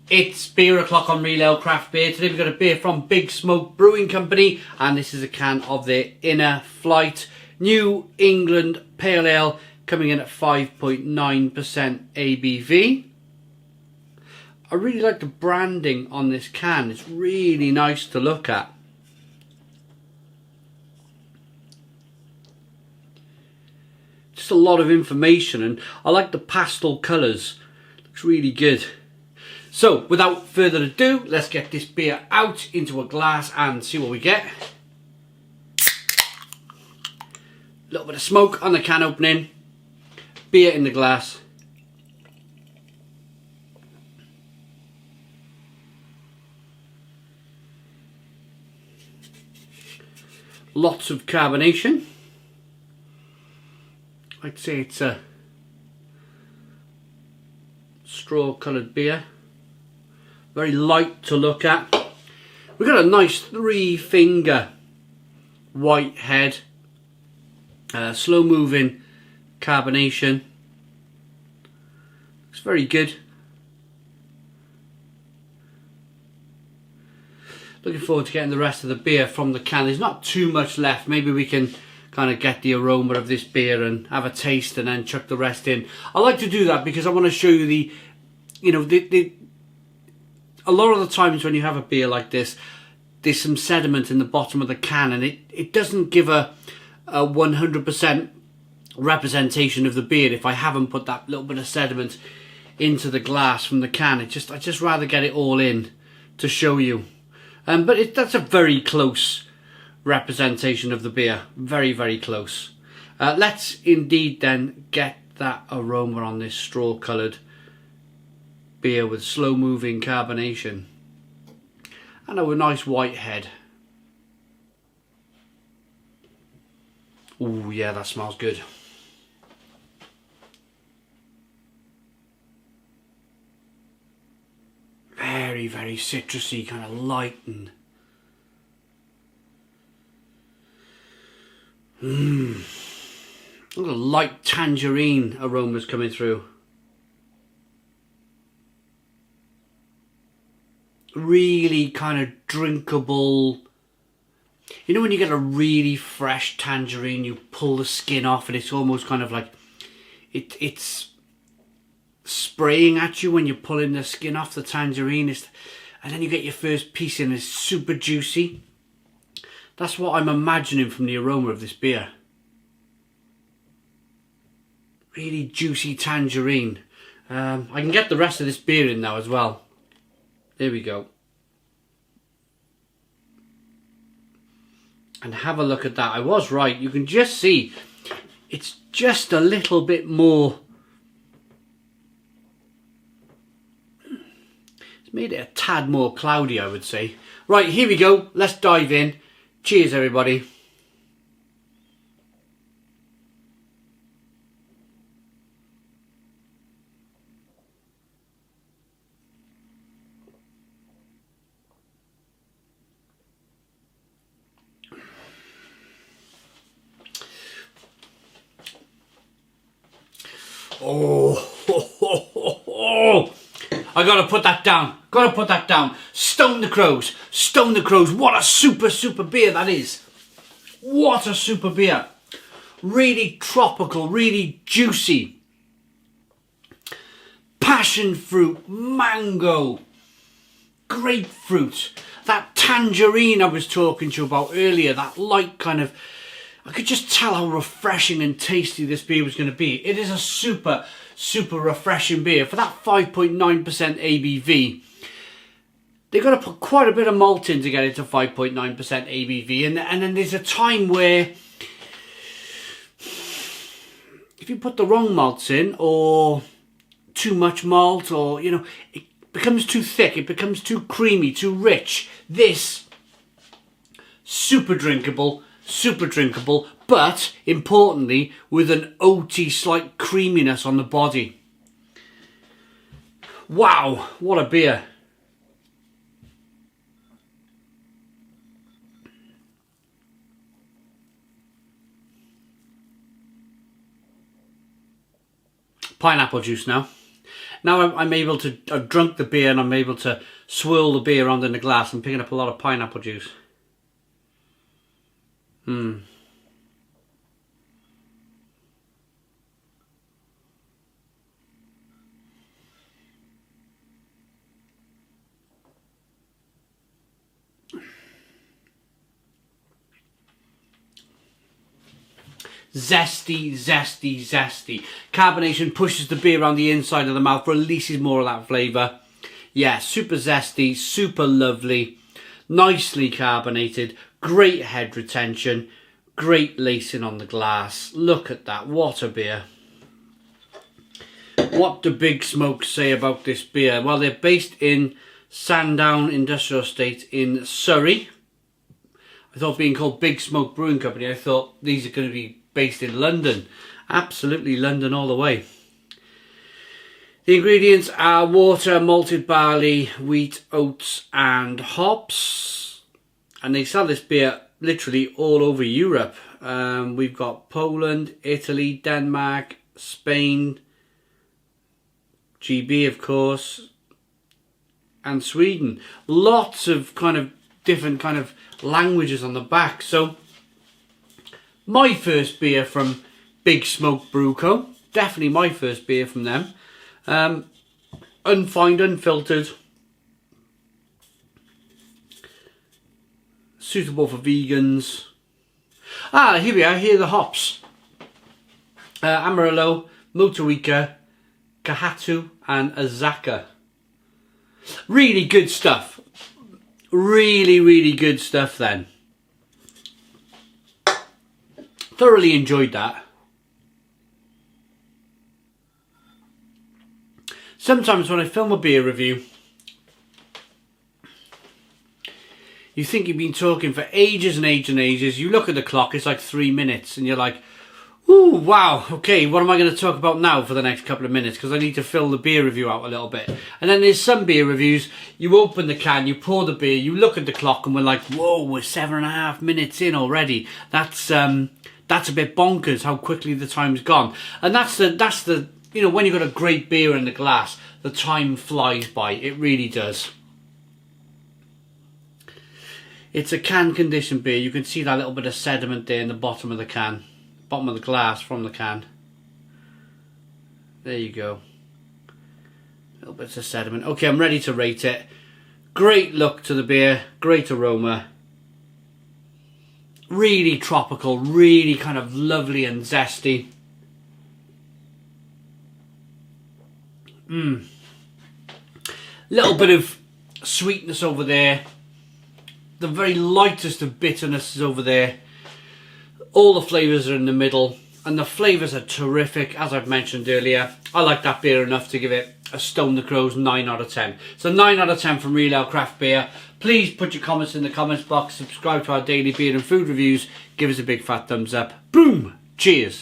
It's beer o'clock on Real Ale Craft Beer. Today we've got a beer from Big Smoke Brewing Company, and this is a can of their Inner Flight New England Pale Ale, coming in at 5.9% ABV. I really like the branding on this can. It's really nice to look at. Just a lot of information, and I like the pastel colours. Looks really good. So, without further ado, let's get this beer out into a glass and see what we get. A little bit of smoke on the can opening. Beer in the glass. Lots of carbonation. I'd say it's a straw coloured beer. Very light to look at. We've got a nice 3-finger white head. Slow moving carbonation. Looks very good. Looking forward to getting the rest of the beer from the can. There's not too much left. Maybe we can kind of get the aroma of this beer and have a taste and then chuck the rest in. I like to do that because I want to show you a lot of the times when you have a beer like this, there's some sediment in the bottom of the can, and it doesn't give a 100% representation of the beer if I haven't put that little bit of sediment into the glass from the can. I just rather get it all in to show you. But that's a very close representation of the beer. Very, very close. Let's indeed then get that aroma on this straw coloured beer with slow moving carbonation and a nice white head. Oh yeah, that smells good. Very, very citrusy, kind of light and a light tangerine aromas coming through. Really kind of drinkable. You know when you get a really fresh tangerine, you pull the skin off and it's almost kind of like it's spraying at you when you're pulling the skin off the tangerine, and then you get your first piece in. It's super juicy. That's what I'm imagining from the aroma of this beer. Really juicy tangerine. I can get the rest of this beer in now as well. There we go. And have a look at that. I was right. You can just see it's just a little bit more. It's made it a tad more cloudy, I would say. Right, here we go. Let's dive in. Cheers, everybody. Oh, I gotta put that down. Gotta put that down. Stone the Crows. Stone the Crows. What a super beer that is. What a super beer. Really tropical, really juicy. Passion fruit, mango, grapefruit. That tangerine I was talking to you about earlier, that light kind of, I could just tell how refreshing and tasty this beer was going to be. It is a super refreshing beer. For that 5.9% ABV, they've got to put quite a bit of malt in to get it to 5.9% ABV. And then there's a time where if you put the wrong malts in, or too much malt, or, you know, it becomes too thick, it becomes too creamy, too rich. This, super drinkable, but importantly with an oaty slight creaminess on the body. Wow, what a beer. Pineapple juice now. Now I'm able to, I've drunk the beer and I'm able to swirl the beer around in the glass. I'm picking up a lot of pineapple juice. Zesty, zesty, zesty. Carbonation pushes the beer around the inside of the mouth, releases more of that flavour. Yeah, super zesty, super lovely, nicely carbonated, great head retention, great lacing on the glass. Look at that, what a beer. What do Big Smoke say about this beer? Well, they're based in Sandown Industrial Estate in Surrey. I thought being called Big Smoke Brewing Company, I thought these are going to be based in London. Absolutely London all the way. The ingredients are water, malted barley, wheat, oats and hops. And they sell this beer literally all over Europe. We've got Poland, Italy, Denmark, Spain, GB of course, and Sweden. Lots of kind of different kind of languages on the back. So my first beer from Big Smoke Brew Co. Definitely my first beer from them. Unfined, unfiltered. Suitable for vegans. Here we are. Here are the hops. Amarillo, Motueka, Kahatu and Azaka. Really good stuff. Really, really good stuff then. Thoroughly enjoyed that. Sometimes when I film a beer review, you think you've been talking for ages and ages and ages. You look at the clock, it's like 3 minutes, and you're like, ooh, wow, okay, what am I going to talk about now for the next couple of minutes? Because I need to fill the beer review out a little bit. And then there's some beer reviews, you open the can, you pour the beer, you look at the clock, and we're like, whoa, we're 7.5 minutes in already. That's a bit bonkers how quickly the time's gone. And that's the you know, when you've got a great beer in the glass, the time flies by. It really does. It's a can conditioned beer. You can see that little bit of sediment there in the bottom of the can. Bottom of the glass from the can. There you go. Little bits of sediment. Okay, I'm ready to rate it. Great look to the beer. Great aroma. Really tropical. Really kind of lovely and zesty. Little bit of sweetness over there. The very lightest of bitterness is over there. All the flavours are in the middle. And the flavours are terrific, as I've mentioned earlier. I like that beer enough to give it a Stone the Crows 9 out of 10. So 9 out of 10 from Real Ale Craft Beer. Please put your comments in the comments box. Subscribe to our daily beer and food reviews. Give us a big fat thumbs up. Boom! Cheers!